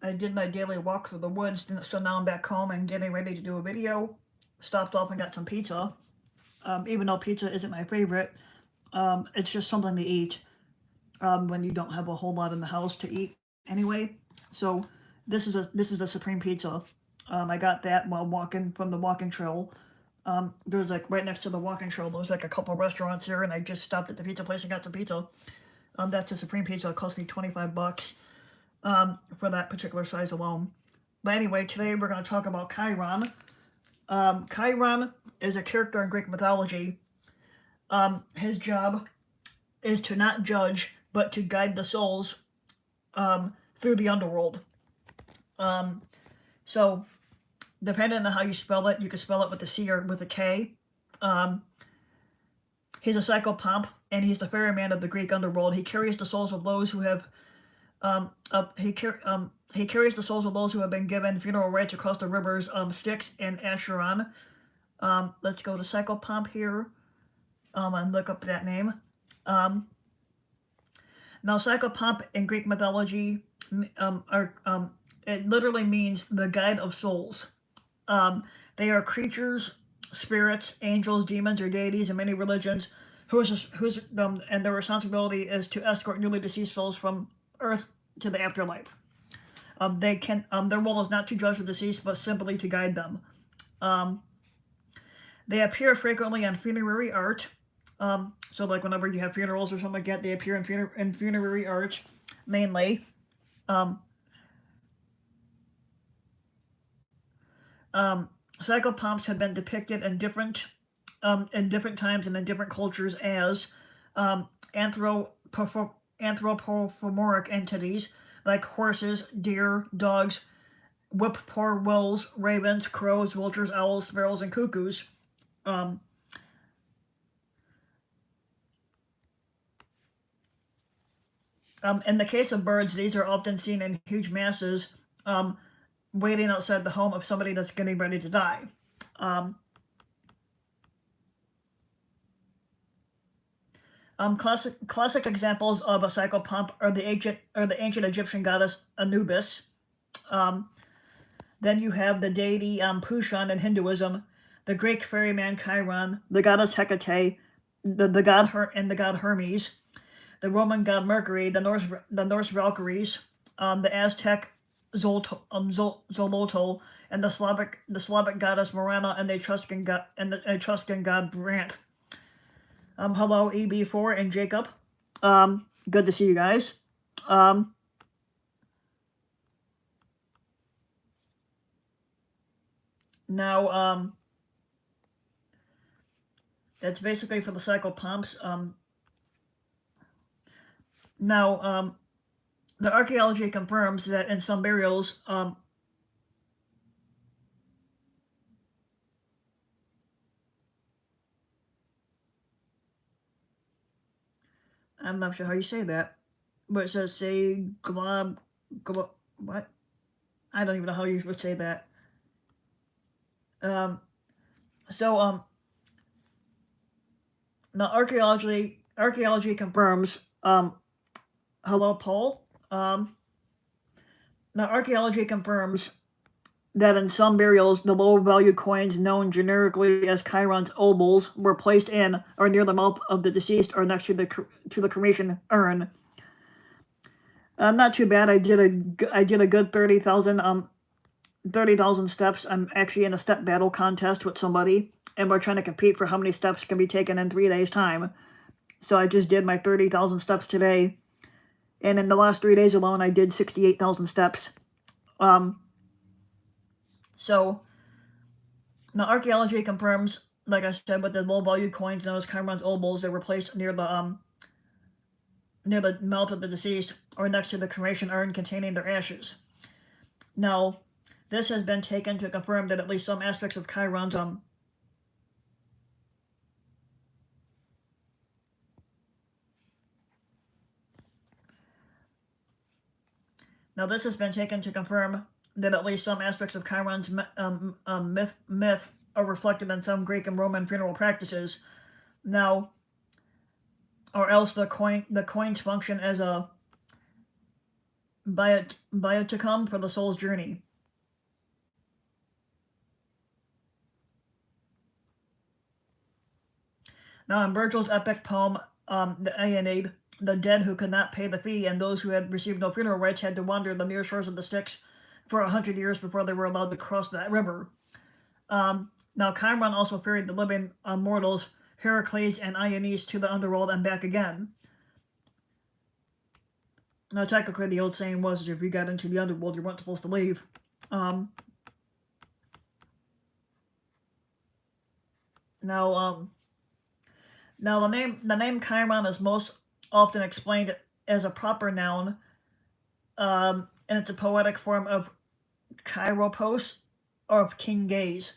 I did my daily walk through the woods, so now I'm back home and getting ready to do a video. Stopped off and got some pizza. Even though pizza isn't my favorite, it's just something to eat when you don't have a whole lot in the house to eat anyway. So this is the supreme pizza. I got that while walking from the walking trail. There's like right next to the walking trail. There's like a couple restaurants here, and I just stopped at the pizza place and got some pizza. That's a supreme pizza. It cost me $25 for that particular size alone. But anyway, today we're going to talk about Chiron. Chiron is a character in Greek mythology. His job is to not judge, but to guide the souls through the underworld. Um, so, depending on how you spell it, you can spell it with a C or with a K. He's a psychopomp, and he's the ferryman of the Greek underworld. He carries the souls of those who have he carries the souls of those who have been given funeral rites across the rivers Styx and Acheron. Let's go to psychopomp here and look up that name. Now, psychopomp in Greek mythology it literally means the guide of souls. They are creatures, spirits, angels, demons, or deities in many religions and their responsibility is to escort newly deceased souls from Earth to the afterlife. Their role is not to judge the deceased, but simply to guide them. They appear frequently on funerary art. So like whenever you have funerals or something like that, they appear in funerary art mainly. Psychopomps have been depicted in different times and in different cultures as anthropomorphic entities like horses, deer, dogs, whip-poor wills, ravens, crows, vultures, owls, sparrows, and cuckoos. In the case of birds, these are often seen in huge masses waiting outside the home of somebody that's getting ready to die. Classic examples of a psychopomp are the ancient Egyptian goddess Anubis. Then you have the deity Pushan in Hinduism, the Greek ferryman Chiron, the goddess Hecate, the god Hermes, the Roman god Mercury, the Norse Valkyries, the Aztec Zolotl, and the Slavic goddess Morana, and the Etruscan god Brant. Hello, EB4 and Jacob. Good to see you guys. Now, that's basically for the psychopomps. Now, the archaeology confirms that in some burials, I'm not sure how you say that, but it says say what? I don't even know how you would say that. So now archaeology confirms. Hello, Paul. Now archaeology confirms that in some burials, the low-value coins known generically as Chiron's obols were placed in or near the mouth of the deceased or next to the cremation urn. Not too bad. I did a good 30,000 steps. I'm actually in a step battle contest with somebody, and we're trying to compete for how many steps can be taken in 3 days' time. So I just did my 30,000 steps today, and in the last 3 days alone, I did 68,000 steps. So now archaeology confirms, like I said, with the low-value coins known as Chiron's obols, they were placed near the mouth of the deceased or next to the cremation urn containing their ashes. Now, this has been taken to confirm that at least some aspects of Chiron's Now, this has been taken to confirm that at least some aspects of Chiron's myth are reflected in some Greek and Roman funeral practices. Now, or else the coins function as a by it to come for the soul's journey. Now, in Virgil's epic poem, the Aeneid, the dead who could not pay the fee and those who had received no funeral rites had to wander the near shores of the Styx for 100 years before they were allowed to cross that river. Now, Chiron also ferried the living mortals, Heracles and Iones, to the underworld and back again. Now, technically, the old saying was, if you got into the underworld, you weren't supposed to leave. Now, the name Chiron is most often explained as a proper noun, and it's a poetic form of Chiropos or of king gaze.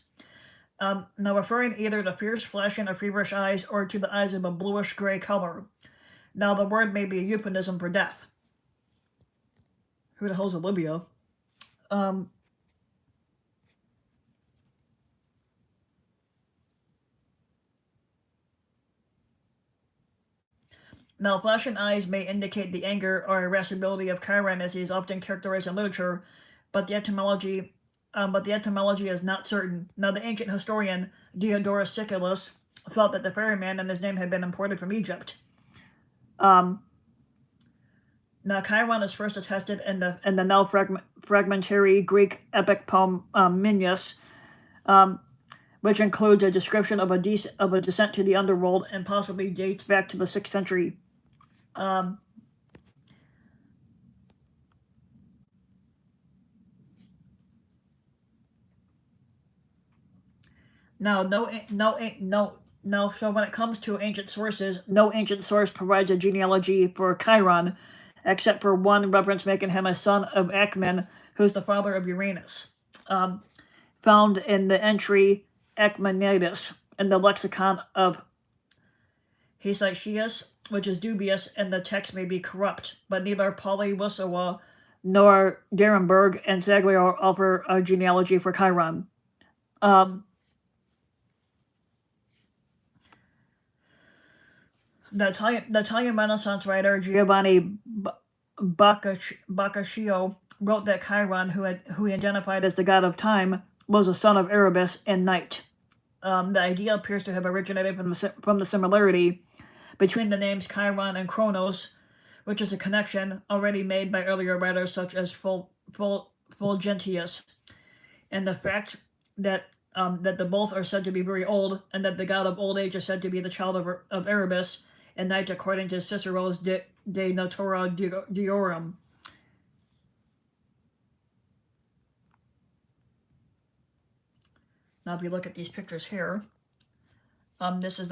Now, referring either to fierce flashing or feverish eyes or to the eyes of a bluish-gray color. Now, the word may be a euphemism for death. Who the hell's Olivia? Now, flashing eyes may indicate the anger or irascibility of Chiron, as he is often characterized in literature, but the etymology is not certain. Now, the ancient historian Diodorus Siculus thought that the ferryman and his name had been imported from Egypt. Now, Chiron is first attested in the now fragmentary Greek epic poem Minyas, which includes a description of a descent to the underworld and possibly dates back to the 6th century. Now, so when it comes to ancient sources, no ancient source provides a genealogy for Chiron, except for one reference making him a son of Achaemen, who's the father of Uranus, found in the entry Echmenides in the lexicon of Hesychius, which is dubious, and the text may be corrupt, but neither Polywissowa nor Derenberg and Zagliar offer a genealogy for Chiron. The Italian Renaissance writer Giovanni Boccaccio wrote that Chiron, who he identified as the god of time, was a son of Erebus and night. The idea appears to have originated from the similarity between the names Chiron and Kronos, which is a connection already made by earlier writers such as Fulgentius, and the fact that the both are said to be very old, and that the god of old age is said to be the child of Erebus and night, according to Cicero's De Natura Deorum. Now, if you look at these pictures here, this is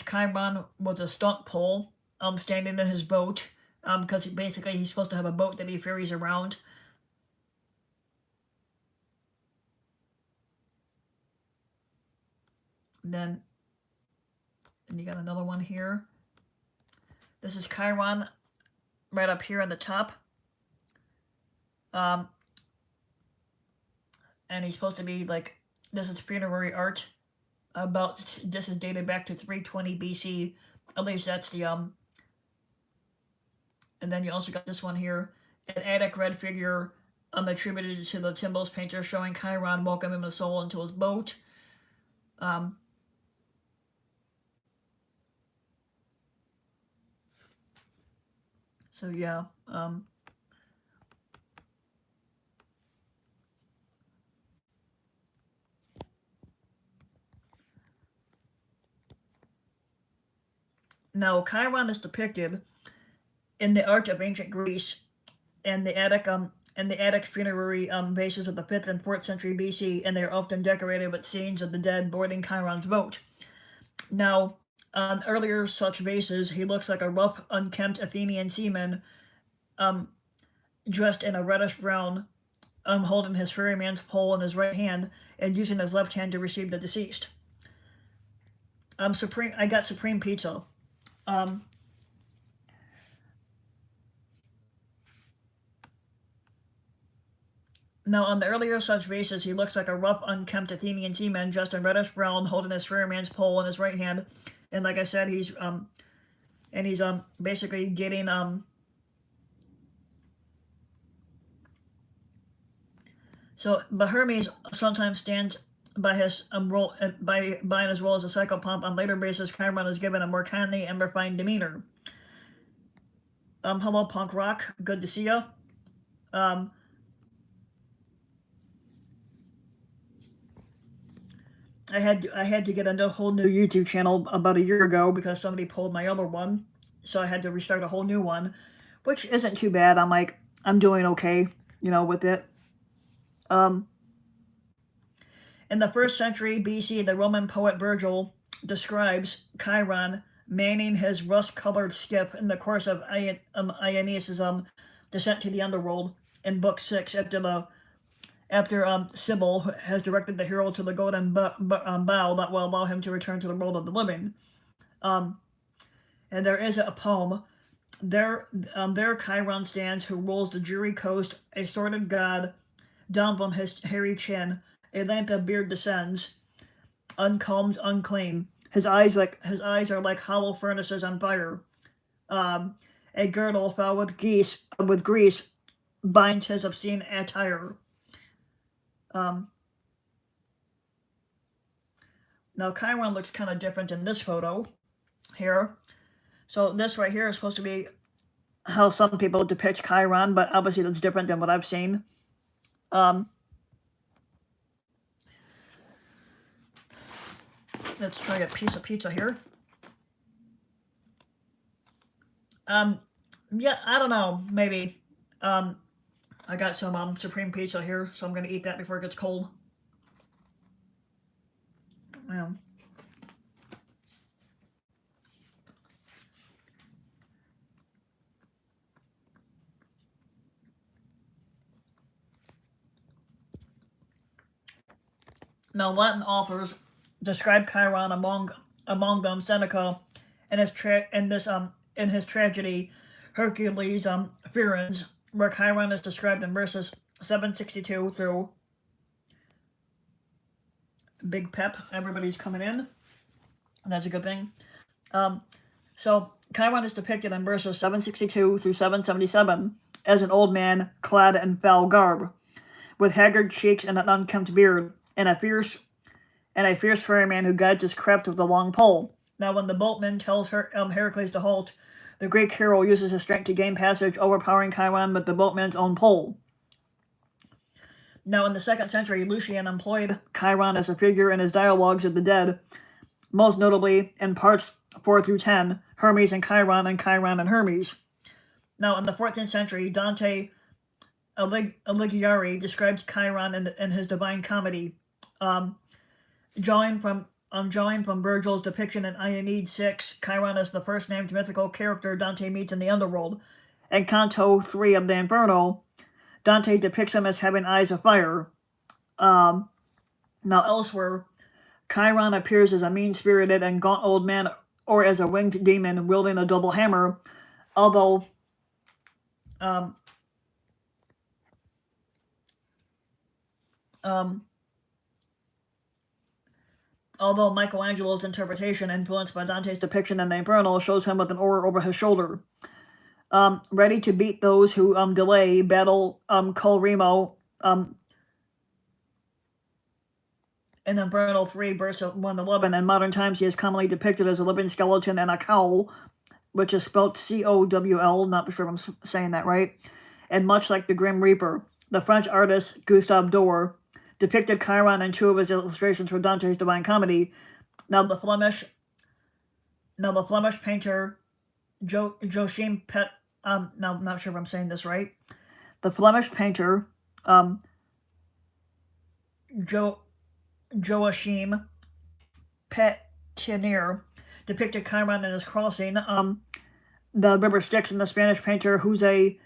Chiron with a stunt pole, standing in his boat, because he's supposed to have a boat that he ferries around. And you got another one here. This is Chiron right up here on the top. And he's supposed to be like, this is funerary art. This is dated back to 320 BC. At least that's the, and then you also got this one here. An Attic red figure attributed to the Timbos painter, showing Chiron welcoming the soul into his boat. So yeah, now Chiron is depicted in the art of ancient Greece and the Attic funerary vases of the 5th and 4th century BC, and they are often decorated with scenes of the dead boarding Chiron's boat. Now, on earlier such vases, he looks like a rough, unkempt Athenian seaman, dressed in a reddish brown, holding his ferryman's pole in his right hand and using his left hand to receive the deceased. I got supreme pizza. Now, on the earlier such vases, he looks like a rough, unkempt Athenian seaman dressed in reddish brown, holding his ferryman's pole in his right hand. And like I said, he's basically getting So, but Hermes sometimes stands by his role by his role as a psychopomp. On later basis, Chiron is given a more kindly and refined demeanor. Hello, punk rock. Good to see you. Um, I had to get a whole new YouTube channel about a year ago because somebody pulled my other one, so I had to restart a whole new one, which isn't too bad. I'm doing okay, with it. Um, in the 1st century BC, the Roman poet Virgil describes Chiron manning his rust-colored skiff in the course of Aeneas' descent to the underworld in Book 6 after Sybil has directed the hero to the golden bow that will allow him to return to the world of the living. Um, and there is a poem. There Chiron stands, who rules the dreary coast, a sordid god. Down from his hairy chin, a length of beard descends, uncombed, unclean. His eyes are like hollow furnaces on fire. A girdle filled with grease binds his obscene attire. Um, Now Chiron looks kind of different in this photo here. So this right here is supposed to be how some people depict Chiron, but obviously that's different than what I've seen. Let's try a piece of pizza here. Yeah, I don't know, maybe. I got some supreme pizza here, so I'm gonna eat that before it gets cold. Yeah. Now, Latin authors describe Chiron among them Seneca in his tragedy Hercules Firenze, where Chiron is described in verses 762 through Big Pep. Everybody's coming in. That's a good thing. So Chiron is depicted in verses 762 through 777 as an old man clad in foul garb, with haggard cheeks and an unkempt beard, and a fierce ferryman who guides his craft with a long pole. Now, when the boatman tells Heracles to halt, the Greek hero uses his strength to gain passage, overpowering Chiron with the boatman's own pole. Now, in the 2nd century, Lucian employed Chiron as a figure in his dialogues of the dead, most notably in parts 4 through 10, Hermes and Chiron and Hermes. Now, in the 14th century, Dante Alighieri describes Chiron in his Divine Comedy, drawing from Virgil's depiction in Aeneid 6. Chiron is the first named mythical character Dante meets in the underworld. In Canto 3 of the Inferno, Dante depicts him as having eyes of fire. Now, elsewhere, Chiron appears as a mean-spirited and gaunt old man, or as a winged demon wielding a double hammer, although Michelangelo's interpretation, influenced by Dante's depiction in the Inferno, shows him with an oar over his shoulder. Ready to beat those who delay, battle Col Remo in Inferno 3, verse 111. In modern times, he is commonly depicted as a living skeleton and a cowl, which is spelled C-O-W-L, not sure if I'm saying that right, and much like the Grim Reaper. The French artist Gustave Doré depicted Chiron in 2 of his illustrations for Dante's Divine Comedy. Now the Flemish painter Joachim Pet, now I'm not sure if I'm saying this right. The Flemish painter Joachim Petinier depicted Chiron in his crossing the river Styx, and the Spanish painter Jose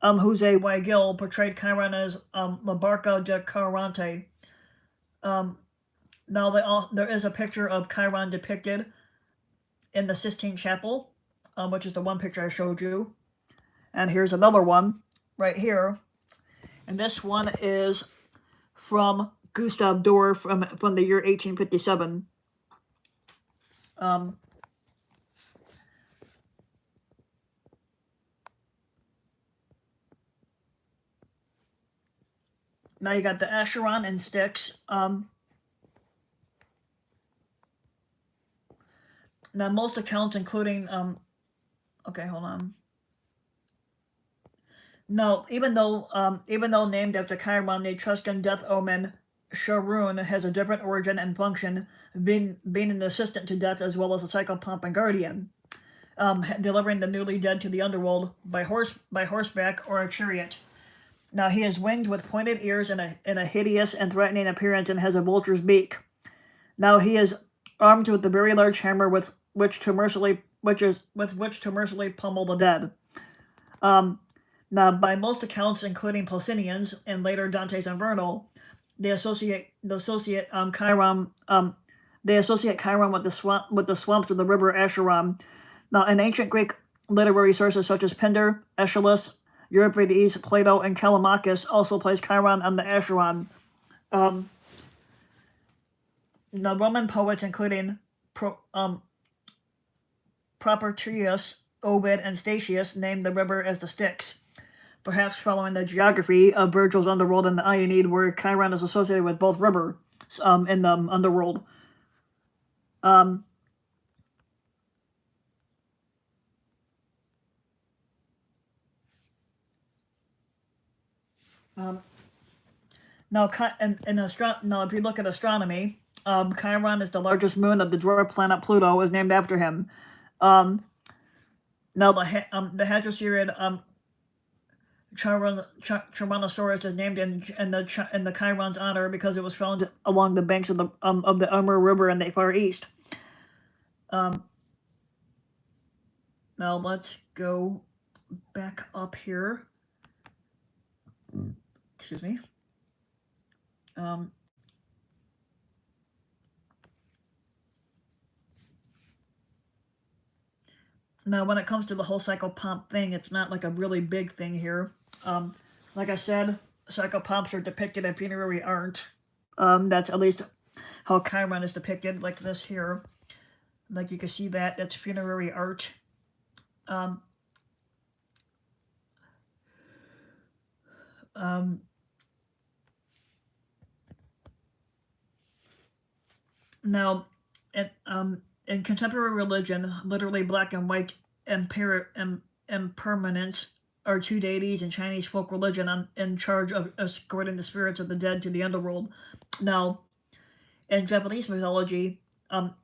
Weigel portrayed Chiron as La Barca de Carante. Now there is a picture of Chiron depicted in the Sistine Chapel, which is the one picture I showed you. And here's another one right here. And this one is from Gustave Doré from the year 1857. Now you got the Charon and Styx. Now most accounts, including okay, hold on. No, even though named after Chiron, the Etruscan death omen Charon has a different origin and function, being an assistant to death as well as a psychopomp and guardian, delivering the newly dead to the underworld by horseback or a chariot. Now he is winged with pointed ears and a hideous and threatening appearance and has a vulture's beak. Now he is armed with a very large hammer with which to mercilessly pummel the dead. Now, by most accounts, including Pausanian's and later Dante's Inferno, they associate Chiron with the swamps of the river Acheron. Now, in ancient Greek literary sources such as Pindar, Aeschylus, Euripides, Plato, and Callimachus also place Chiron on the Acheron. The Roman poets, including Propertius, Ovid, and Statius, named the river as the Styx, perhaps following the geography of Virgil's Underworld and the Aeneid, where Chiron is associated with both rivers in the Underworld. Now, if you look at astronomy, Chiron is the largest moon of the dwarf planet Pluto, is named after him. Now, the Hadrosaurid Tyrannosaurus is named in the Chiron's honor because it was found along the banks of the Amur River in the Far East. Now let's go back up here. Excuse me. Now, when it comes to the whole psychopomp thing, it's not like a really big thing here. Like I said, psychopomps are depicted in funerary art. That's at least how Chiron is depicted, like this here. Like you can see that, that's funerary art. Now, in contemporary religion, literally black and white impermanence are two deities in Chinese folk religion in charge of escorting the spirits of the dead to the underworld. Now, in Japanese mythology, the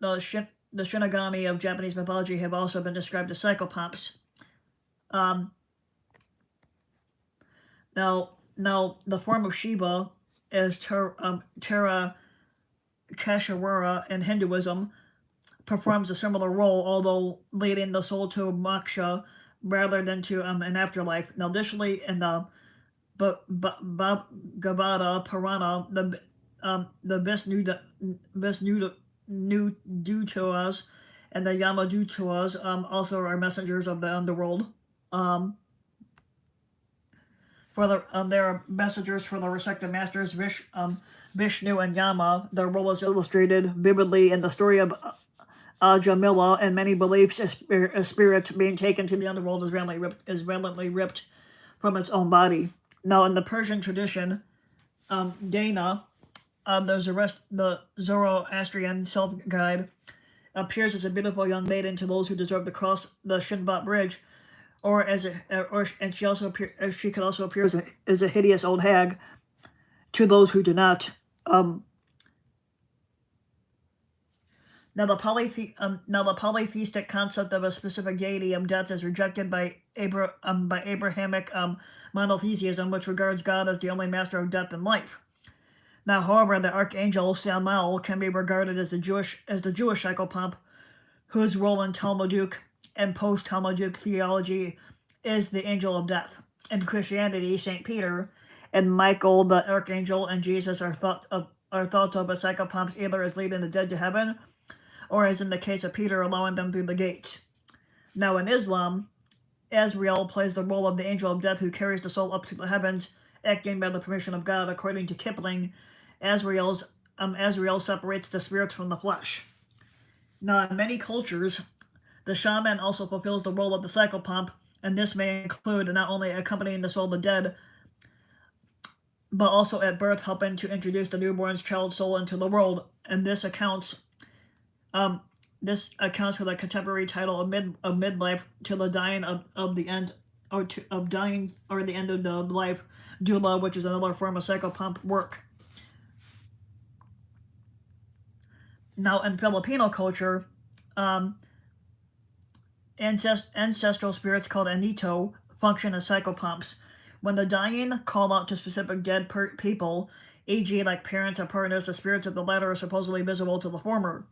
Shinigami of Japanese mythology have also been described as psychopomps. Now, the form of Shiva is Tara Kashawara in Hinduism, performs a similar role, although leading the soul to moksha rather than to an afterlife. Now, additionally, in the Bhagavata Purana, the Vishnudutas and the Yamadutas also are messengers of the underworld. There are messengers for the respective masters, Vishnu and Yama. Their role is illustrated vividly in the story of Ajamila, and many beliefs a spirit being taken to the underworld is violently ripped from its own body. Now, in the Persian tradition, Dana, the Zoroastrian self-guide, appears as a beautiful young maiden to those who deserve to cross the Shinbat Bridge, and she could also appear as a hideous old hag to those who do not. Now the polytheistic concept of a specific deity of death is rejected by Abrahamic monotheism, which regards God as the only master of death and life. Now, however, the archangel Samael can be regarded as the Jewish psychopomp, whose role in Talmudic and post-Talmudic theology is the angel of death. In Christianity, Saint Peter and Michael, the archangel, and Jesus are thought of as psychopomps, either as leading the dead to heaven, or as in the case of Peter, allowing them through the gates. Now, in Islam, Azrael plays the role of the angel of death who carries the soul up to the heavens, acting by the permission of God. According to Kipling, Azrael separates the spirits from the flesh. Now, in many cultures, the shaman also fulfills the role of the psychopomp, and this may include not only accompanying the soul of the dead, but also at birth, helping to introduce the newborn's child soul into the world. And this accounts for the contemporary title of midlife to the dying of the end, or to of dying or the end of the life doula, which is another form of psychopomp work. Now, in Filipino culture, um, ancestral spirits called Anito function as psychopomps. When the dying call out to specific dead people, e.g., like parents or partners, the spirits of the latter are supposedly visible to the former.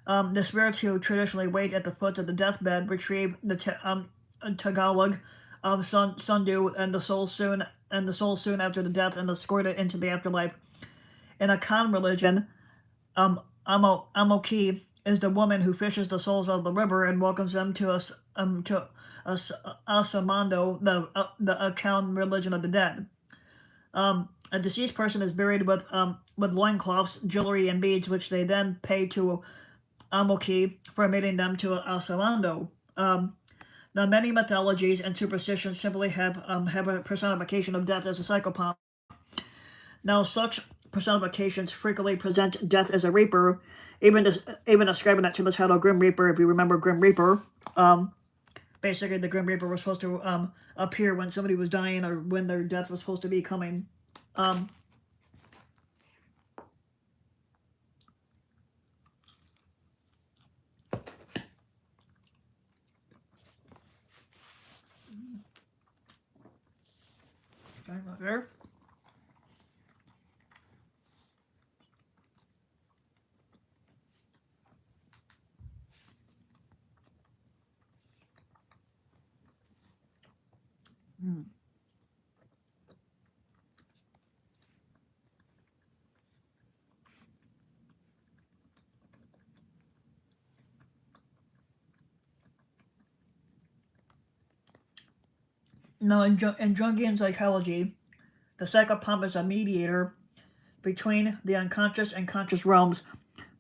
The spirits who traditionally wait at the foot of the deathbed retrieve the Tagalog sundu and the soul soon after the death and escort it into the afterlife. In a Kan religion, Amoki is the woman who fishes the souls out of the river and welcomes them to Asamando, the Akan religion of the dead. A deceased person is buried with loincloths, jewelry, and beads, which they then pay to Amoki for mating them to Asamando. Now, many mythologies and superstitions simply have a personification of death as a psychopomp. Now, such personifications frequently present death as a reaper, even ascribing it to the title Grim Reaper. If you remember Grim Reaper, basically the Grim Reaper was supposed to appear when somebody was dying or when their death was supposed to be coming. There. Now, in Jungian psychology, the psychopomp is a mediator between the unconscious and conscious realms,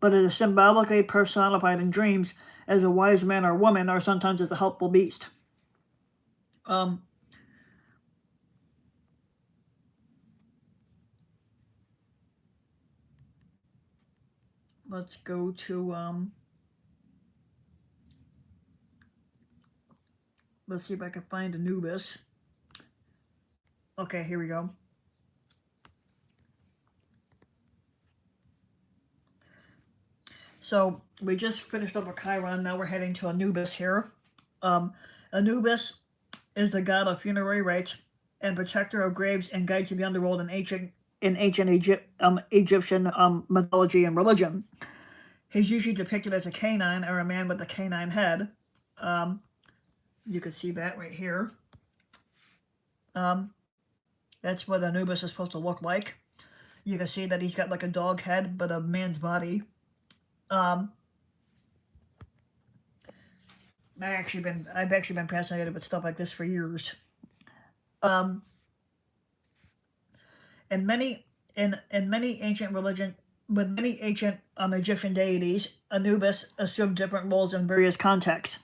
but it is symbolically personified in dreams as a wise man or woman, or sometimes as a helpful beast. Let's go to let's see if I can find Anubis. Okay, here we go. So we just finished up with Chiron. Now we're heading to Anubis here. Anubis is the god of funerary rites and protector of graves and guide to the underworld in ancient Egyptian mythology and religion. He's usually depicted as a canine or a man with a canine head. You can see that right here. That's what Anubis is supposed to look like. You can see that he's got like a dog head, but a man's body. I've actually been fascinated with stuff like this for years. In many ancient religion, with many ancient Egyptian deities, Anubis assumed different roles in various contexts.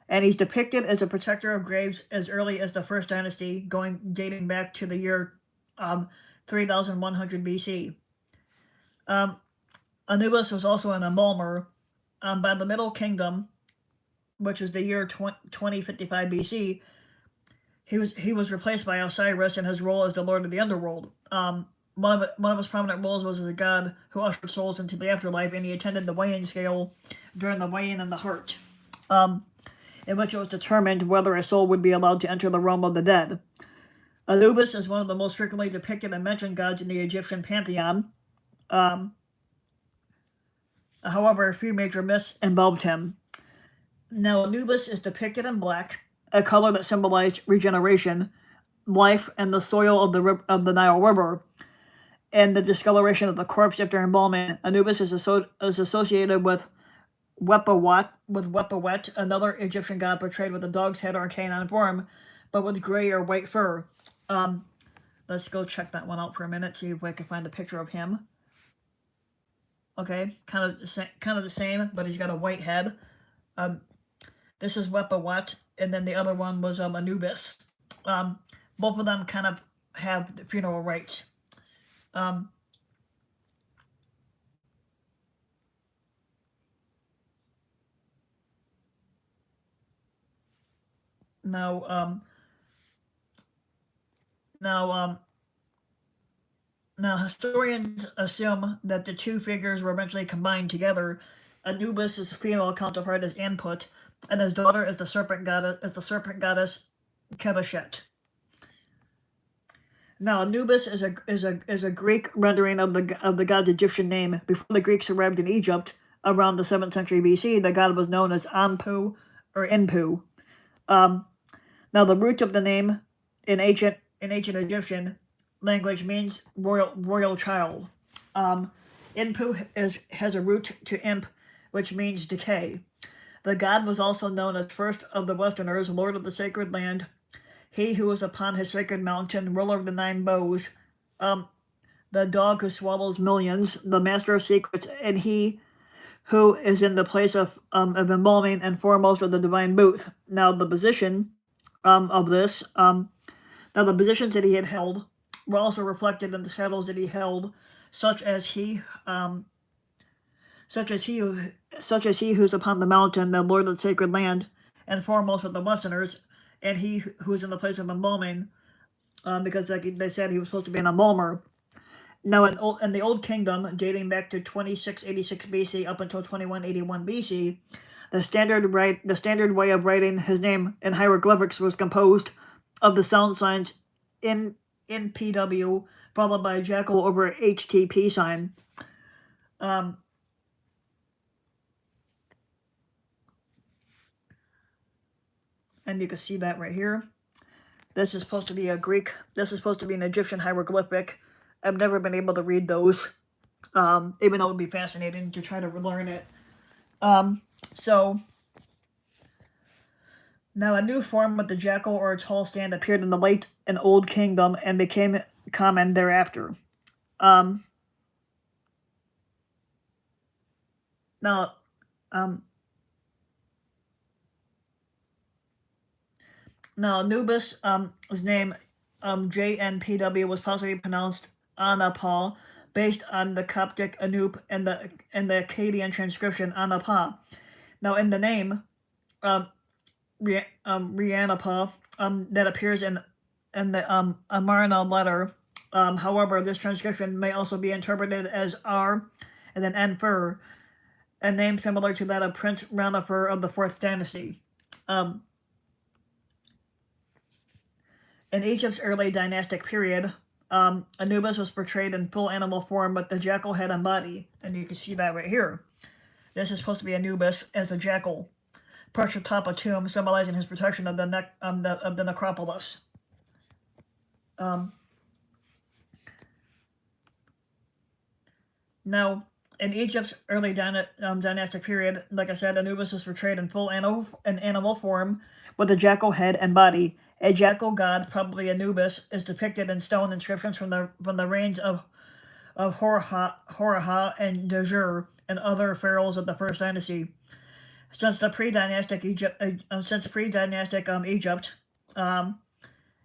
And he's depicted as a protector of graves as early as the first dynasty, dating back to the year 3100 BC. Anubis was also an embalmer. By the Middle Kingdom, which is the year 2055 BC, he was replaced by Osiris in his role as the Lord of the Underworld. One of his prominent roles was as a god who ushered souls into the afterlife, and he attended the weighing scale during the weighing in the heart, in which it was determined whether a soul would be allowed to enter the realm of the dead. Anubis is one of the most frequently depicted and mentioned gods in the Egyptian pantheon. However, a few major myths involved him. Now, Anubis is depicted in black, a color that symbolized regeneration, life, and the soil of the Nile River. And the discoloration of the corpse after embalming. Anubis is associated with Wepawet, another Egyptian god portrayed with a dog's head or a canine form, but with gray or white fur. Let's go check that one out for a minute, see if I can find a picture of him. Okay, kind of the same, but he's got a white head. This is Wepawet, and then the other one was Anubis. Both of them kind of have the funeral rites. Um, now, now, now, historians assume that the two figures were eventually combined together. Anubis' female counterpart is Anput, and his daughter is the serpent goddess Kebashet. Now, Anubis is a Greek rendering of the god's Egyptian name. Before the Greeks arrived in Egypt around the 7th century BC, the god was known as Anpu or Inpu. Now, the root of the name in ancient Egyptian language means royal child. Inpu has a root to imp, which means decay. The god was also known as first of the Westerners, lord of the sacred land, he who is upon his sacred mountain, ruler of the 9 bows, the dog who swallows millions, the master of secrets, and he who is in the place of embalming and foremost of the divine booth. Now the position of this, now the positions that he had held were also reflected in the titles that he held, such as he who's upon the mountain, the lord of the sacred land, and foremost of the Westerners, and he who's in the place of embalming, because like they said he was supposed to be an embalmer. Now, in the Old Kingdom, dating back to 2686 BC up until 2181 BC, the standard way of writing his name in hieroglyphics was composed of the sound signs in PW followed by a jackal over HTP sign. And you can see that right here. This is supposed to be a Greek. This is supposed to be an Egyptian hieroglyphic. I've never been able to read those, even though it would be fascinating to try to learn it. So, now a new form of the jackal or a tall stand appeared in the late and Old Kingdom and became common thereafter. Now, Anubis, his name, JNPW, was possibly pronounced Anapa, based on the Coptic Anup and the Akkadian transcription Anapa. Now, in the name, Rianapa, that appears in the Amarna letter. However, this transcription may also be interpreted as R and then Enfer, a name similar to that of Prince Ranafer of the 4th dynasty. In Egypt's early dynastic period, Anubis was portrayed in full animal form with the jackal head and body, and you can see that right here. This is supposed to be Anubis as a jackal, perched atop a tomb, symbolizing his protection of the necropolis. Now, in Egypt's early dynastic period, like I said, Anubis was portrayed in full animal form with a jackal head and body. A jackal god, probably Anubis, is depicted in stone inscriptions from the reigns of Horaha and Dajur and other pharaohs of the 1st dynasty. Since pre-dynastic Egypt,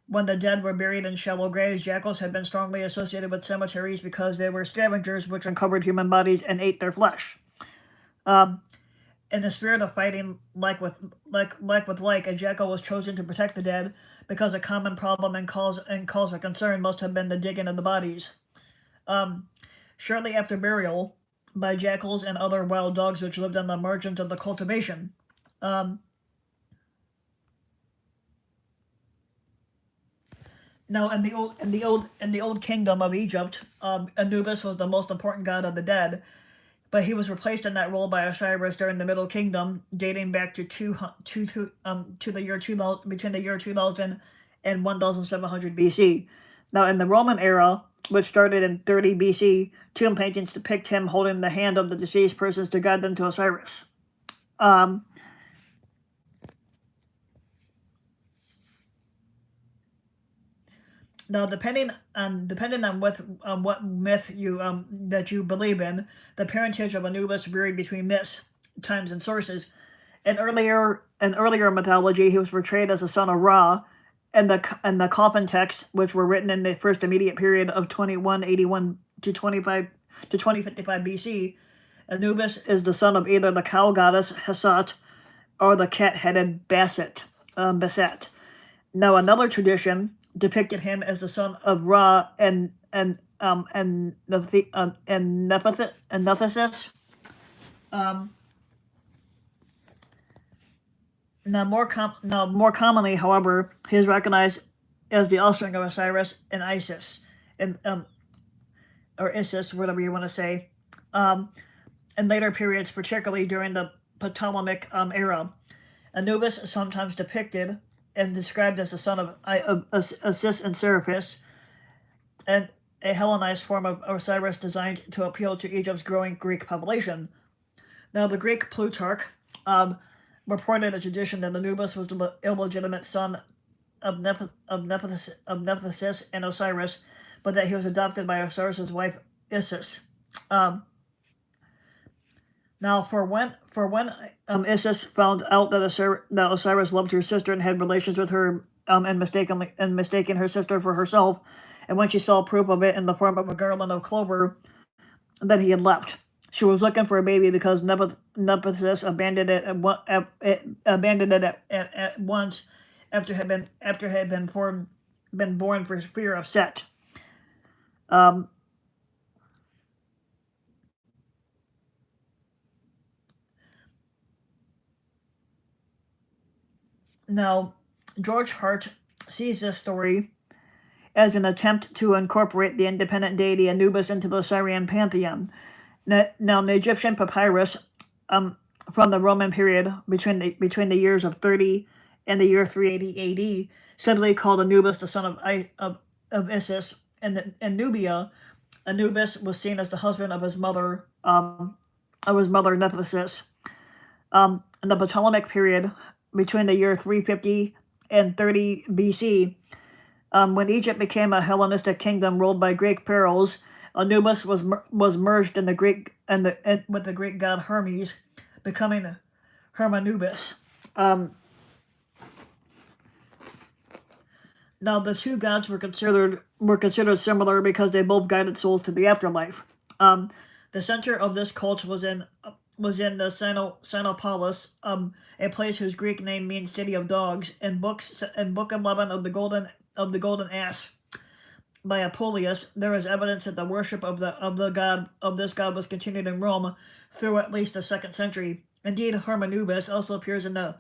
when the dead were buried in shallow graves, jackals had been strongly associated with cemeteries because they were scavengers which uncovered human bodies and ate their flesh. In the spirit of fighting, like, a jackal was chosen to protect the dead because a common problem and cause of concern must have been the digging of the bodies. Shortly after burial, by jackals and other wild dogs which lived on the margins of the cultivation. Now, in the old kingdom of Egypt, Anubis was the most important god of the dead, but he was replaced in that role by Osiris during the Middle Kingdom, dating back to the year 2000, between the year 2000 and 1700 BC. Now, in the Roman era, which started in 30 BC, tomb paintings depict him holding the hand of the deceased persons to guide them to Osiris. Now, depending on what myth that you believe in, the parentage of Anubis varied between myths, times, and sources. In earlier mythology, he was portrayed as a son of Ra, and the coffin texts, which were written in the first immediate period of 2181 to 2055 BC, Anubis is the son of either the cow goddess Hesat or the cat-headed Basset. Now, another tradition depicted him as the son of Ra and Nephthysis. Now, more commonly, however, he is recognized as the offspring of Osiris and Isis, and or Isis, whatever you want to say, in later periods, particularly during the Ptolemaic era. Anubis is sometimes depicted and described as the son of Isis and Serapis, and a Hellenized form of Osiris designed to appeal to Egypt's growing Greek population. Now, the Greek Plutarch reported a tradition that Anubis was the illegitimate son of Nephthys and Osiris, but that he was adopted by Osiris's wife Isis. Now, for when Isis found out that Osiris loved her sister and had relations with her, and mistaken her sister for herself, and when she saw proof of it in the form of a garland of clover, then he had left. She was looking for a baby because Nephthys abandoned it at once after it had been born for fear of Set. Now, George Hart sees this story as an attempt to incorporate the independent deity Anubis into the Syrian pantheon. Now, the Egyptian papyrus from the Roman period between the years of 30 and the year 380 AD simply called Anubis the son of Isis, and in Nubia, Anubis was seen as the husband of his mother Nephthys. In the Ptolemaic period between the year 350 and 30 BC, when Egypt became a Hellenistic kingdom ruled by Greek pharaohs, Anubis was merged in the Greek with the Greek god Hermes, becoming Hermanubis. Now, the two gods were considered similar because they both guided souls to the afterlife. The center of this cult was in the Sinopolis, a place whose Greek name means city of dogs, in book 11 of the Golden Ass by Apuleius. There is evidence that the worship of this god was continued in Rome through at least the 2nd century. Indeed, Hermanubis also appears in the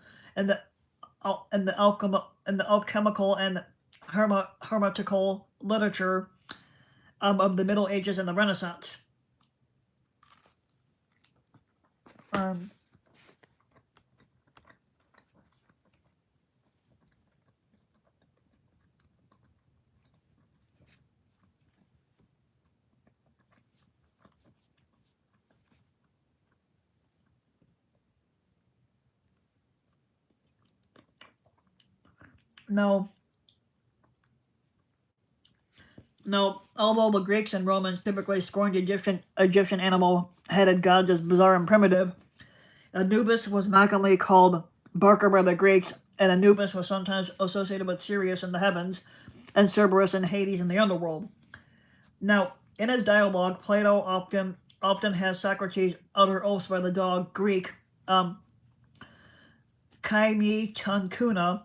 alchemical and hermeneutical literature of the Middle Ages and the Renaissance. Now, although the Greeks and Romans typically scorned Egyptian animal-headed gods as bizarre and primitive, Anubis was mockingly called Barker by the Greeks, and Anubis was sometimes associated with Sirius in the heavens and Cerberus and Hades in the underworld. Now, in his dialogue, Plato often has Socrates utter oaths by the dog Greek Kaimi Chankuna,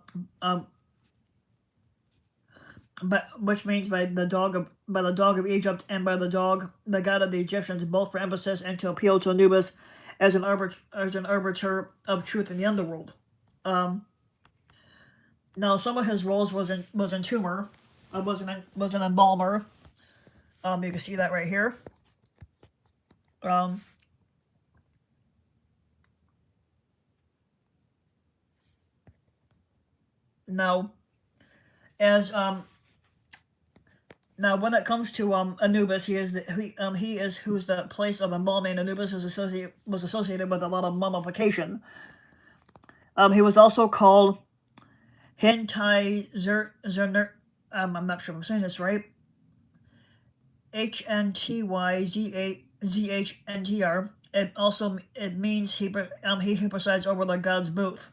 which means by the dog of Egypt and by the god of the Egyptians, both for emphasis and to appeal to Anubis as an arbiter of truth in the underworld. Now, some of his roles was an embalmer. You can see that right here. Now, when it comes to Anubis, he is who's the place of embalming. Anubis was associated with a lot of mummification. He was also called Hentai Zerner. I'm not sure if I'm saying this right. HNTYZHNTR. It means he presides over the god's booth.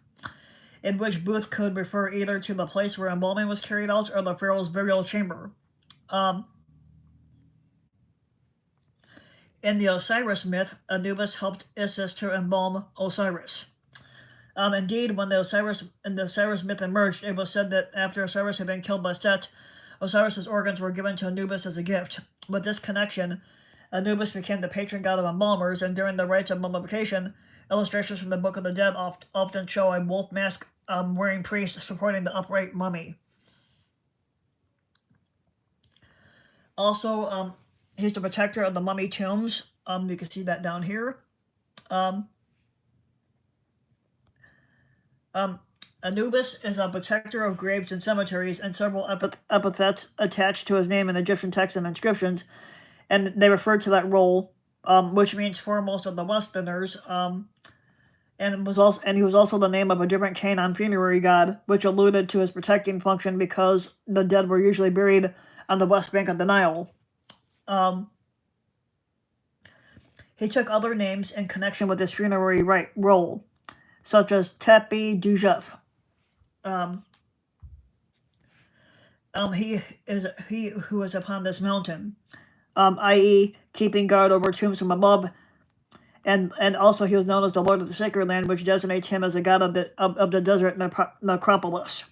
in which Booth could refer either to the place where embalming was carried out or the pharaoh's burial chamber. In the Osiris myth, Anubis helped Isis to embalm Osiris. Indeed, when the Osiris myth emerged, it was said that after Osiris had been killed by Set, Osiris's organs were given to Anubis as a gift. With this connection, Anubis became the patron god of embalmers, and during the rites of mummification, illustrations from the Book of the Dead often show a wolf mask wearing priest supporting the upright mummy. Also, he's the protector of the mummy tombs. You can see that down here. Anubis is a protector of graves and cemeteries, and several epithets attached to his name in Egyptian texts and inscriptions, and they refer to that role, which means foremost of the Westerners. And he was also the name of a different Canaan funerary god, which alluded to his protecting function because the dead were usually buried on the west bank of the Nile. He took other names in connection with his funerary role, such as Tepi Dujef. He who is upon this mountain, i.e., keeping guard over tombs from above, and also he was known as the Lord of the Sacred Land, which designates him as a god of the desert necropolis.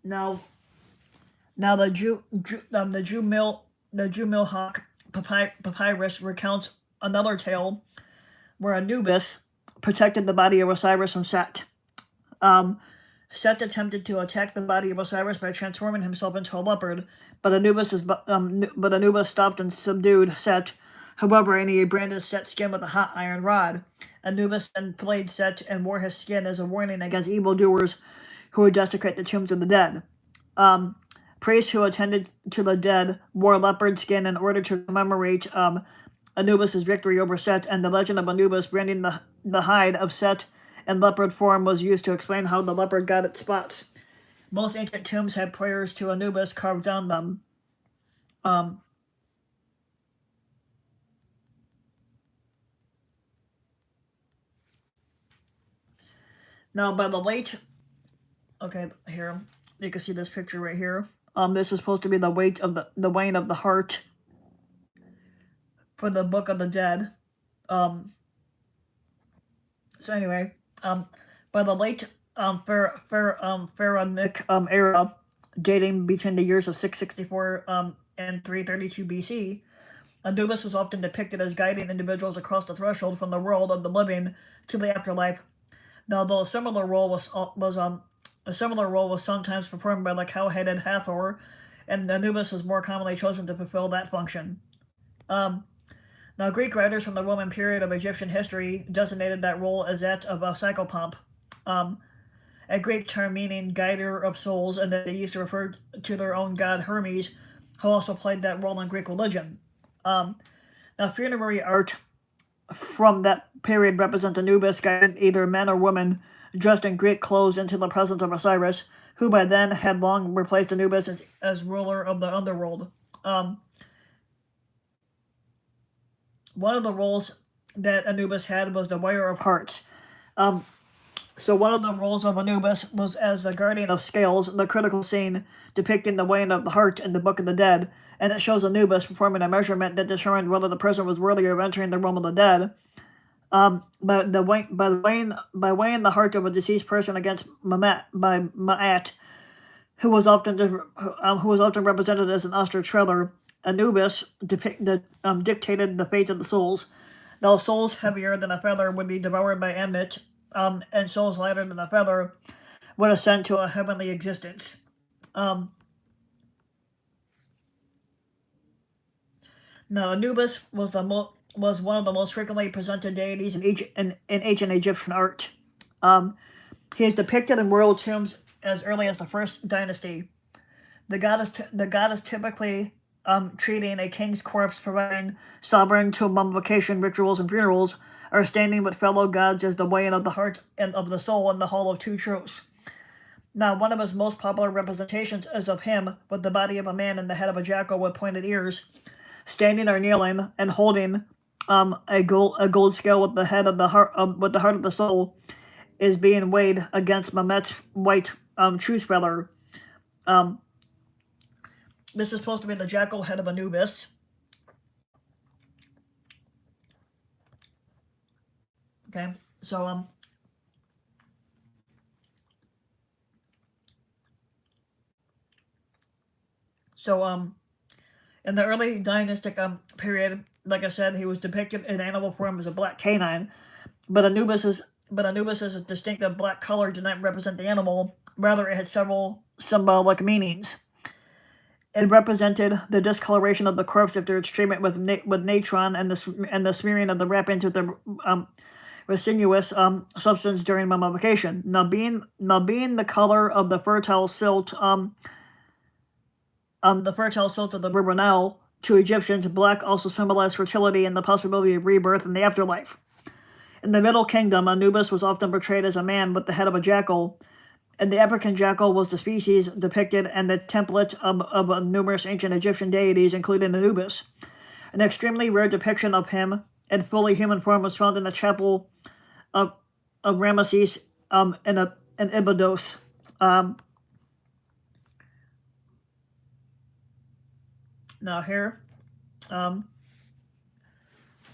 Now the Jew Milhawk papyrus recounts another tale where Anubis protected the body of Osiris from Set. Set attempted to attack the body of Osiris by transforming himself into a leopard, but Anubis stopped and subdued Set. However, and he branded Set's skin with a hot iron rod. Anubis then flayed Set and wore his skin as a warning against evildoers who would desecrate the tombs of the dead. Priests who attended to the dead wore leopard skin in order to commemorate Anubis' victory over Set, and the legend of Anubis branding the hide of Set in leopard form was used to explain how the leopard got its spots. Most ancient tombs had prayers to Anubis carved on them. Now, by the late... Okay, here. You can see this picture right here. This is supposed to be the weight of the wane of the heart for the Book of the Dead. So anyway, by the late pharaonic era, dating between the years of 664 and 332 BC, Anubis was often depicted as guiding individuals across the threshold from the world of the living to the afterlife. Now, though a similar role was sometimes performed by the cow-headed Hathor, and Anubis was more commonly chosen to fulfill that function. Now, Greek writers from the Roman period of Egyptian history designated that role as that of a psychopomp, a Greek term meaning guider of souls, and that they used to refer to their own god Hermes, who also played that role in Greek religion. Now, funerary art from that period represent Anubis guiding either men or women dressed in Greek clothes into the presence of Osiris, who by then had long replaced Anubis as ruler of the underworld. One of the roles that Anubis had was the wearer of hearts. So one of the roles of Anubis was as the guardian of scales, the critical scene depicting the weighing of the heart in the Book of the Dead, and it shows Anubis performing a measurement that determined whether the person was worthy of entering the realm of the dead. By weighing the heart of a deceased person against Ma'at, who was often represented as an ostrich feather, Anubis dictated the fate of the souls. Now, souls heavier than a feather would be devoured by Ammit, and souls lighter than a feather would ascend to a heavenly existence. Now, Anubis was one of the most frequently presented deities in ancient Egyptian art. He is depicted in royal tombs as early as the First Dynasty. The god is typically treating a king's corpse, providing sovereign to mummification rituals and funerals, or standing with fellow gods as the weighing of the heart and of the soul in the Hall of Two Truths. Now, one of his most popular representations is of him with the body of a man and the head of a jackal with pointed ears, standing or kneeling and holding a gold scale with the head of the heart with the heart of the soul is being weighed against Mamet's white truth feather. This is supposed to be the jackal head of Anubis. Okay, so in the early dynastic period, like I said, he was depicted in animal form as a black canine, but Anubis's distinctive black color did not represent the animal. Rather, it had several symbolic meanings. It represented the discoloration of the corpse after its treatment with natron and the smearing of the wrappings with the resinous substance during mummification. Now being the color of the fertile silt of the river Nile to Egyptians, black also symbolized fertility and the possibility of rebirth in the afterlife. In the Middle Kingdom, Anubis was often portrayed as a man with the head of a jackal, and the African jackal was the species depicted and the template of numerous ancient Egyptian deities, including Anubis. An extremely rare depiction of him in fully human form was found in the chapel of Ramesses in Abydos. Now here,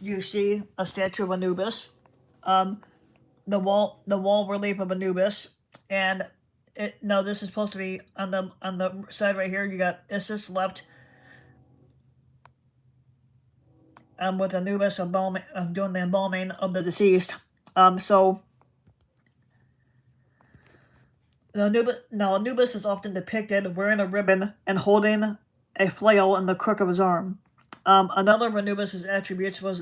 you see a statue of Anubis, the wall relief of Anubis, and now this is supposed to be on the side right here. You got Isis left, with Anubis doing the embalming of the deceased. So Anubis is often depicted wearing a ribbon and holding a flail in the crook of his arm. Another of Anubis's attributes was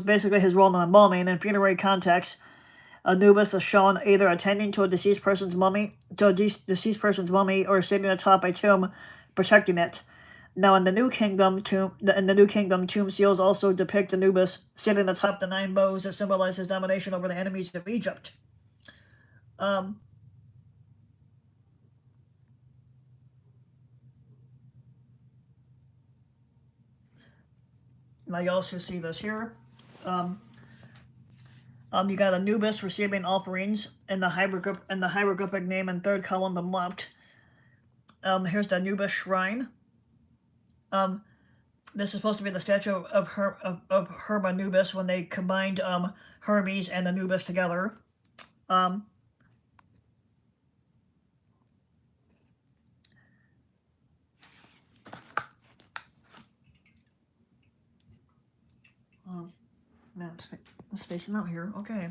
basically his role in embalming. In funerary context, Anubis is shown either attending to a deceased person's mummy, or sitting atop a tomb, protecting it. Now, in the New Kingdom, tomb seals also depict Anubis sitting atop the 9 bows that symbolize his domination over the enemies of Egypt. Now you also see this here. You got Anubis receiving offerings in the hieroglyphic name in 3rd column and left. Here's the Anubis shrine. This is supposed to be the statue of Anubis when they combined Hermes and Anubis together. Man, I'm spacing out here. Okay.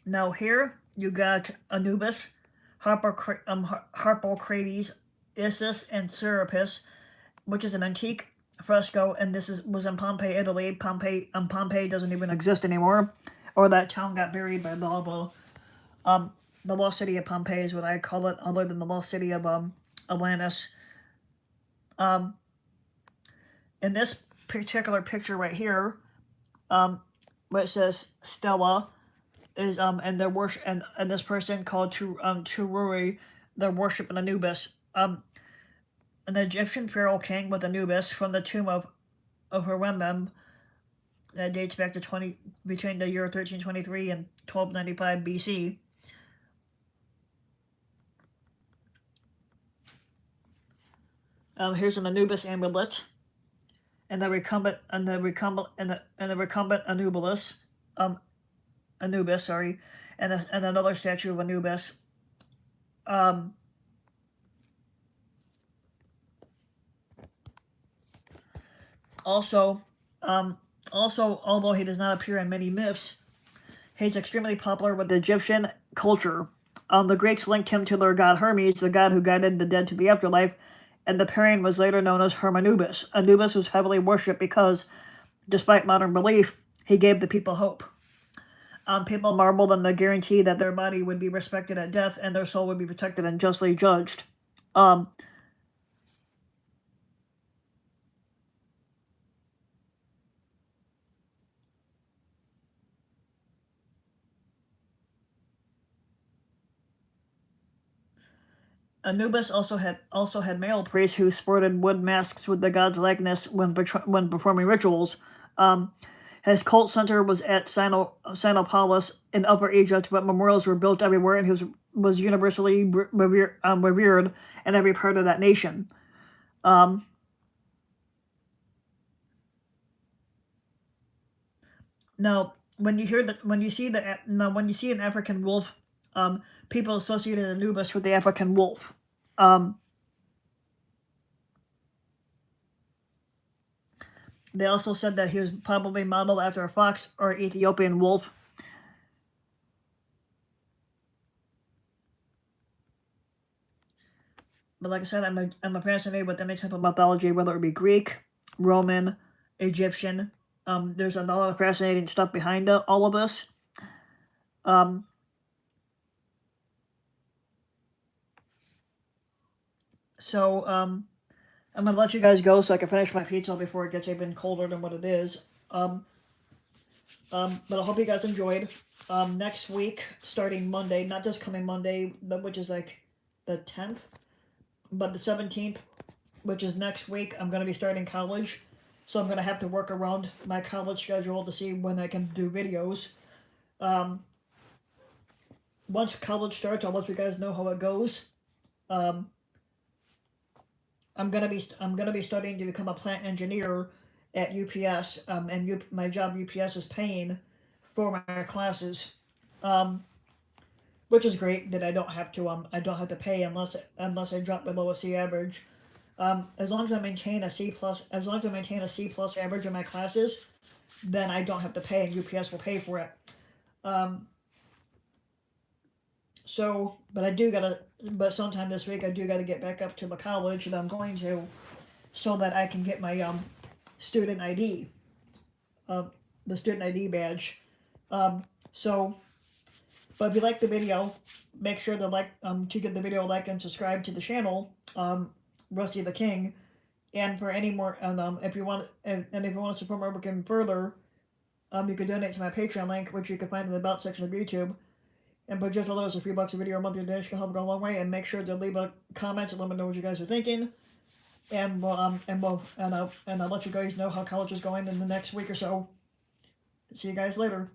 Now here you got Anubis, Harpocrates, Isis, and Serapis, which is an antique fresco, and this was in Pompeii, Italy. Pompeii doesn't even exist anymore, or that town got buried by blah blah. The lost city of Pompeii is what I call it, other than the lost city of Atlantis. In this particular picture right here, where it says Stella, is and their worship and this person called Tururi, their worship in Anubis. An Egyptian pharaoh king with Anubis from the tomb of Horemheb that dates back to between the year 1323 and 1295 BC. Here's an Anubis amulet, and the recumbent Anubis, sorry, and another statue of Anubis. Also, although he does not appear in many myths, he's extremely popular with the Egyptian culture. The Greeks linked him to their god Hermes, the god who guided the dead to the afterlife, and the pairing was later known as Hermanubis. Anubis was heavily worshipped because, despite modern belief, he gave the people hope. People marveled on the guarantee that their body would be respected at death and their soul would be protected and justly judged. Anubis also had male priests who sported wood masks with the god's likeness when performing rituals. His cult center was at Sinopolis in Upper Egypt, but memorials were built everywhere, and he was universally revered in every part of that nation. Now, when you see an African wolf, people associated Anubis with the African wolf. They also said that he was probably modeled after a fox or Ethiopian wolf. But like I said, I'm fascinated with any type of mythology, whether it be Greek, Roman, Egyptian. There's a lot of fascinating stuff behind all of this. I'm gonna let you guys go so I can finish my pizza before it gets even colder than what it is. But I hope you guys enjoyed. Next week, starting Monday, not this coming Monday, which is like the 10th, but the 17th, which is next week, I'm going to be starting college. So I'm going to have to work around my college schedule to see when I can do videos. Once college starts, I'll let you guys know how it goes. I'm gonna be studying to become a plant engineer at UPS, and my job UPS is paying for my classes, which is great that I don't have to pay unless I drop below a C average. As long as I maintain a C plus average in my classes, then I don't have to pay, and UPS will pay for it. But sometime this week I do gotta get back up to the college that I'm going to, so that I can get my student ID, the student ID badge. But if you like the video, make sure to give the video a like and subscribe to the channel, Rusty the King. And for any more, if you want to support my work even further, you can donate to my Patreon link, which you can find in the About section of YouTube. And for just a little as a few bucks a video a month, your donation can help go a long way. And make sure to leave a comment and let me know what you guys are thinking. And I'll let you guys know how college is going in the next week or so. See you guys later.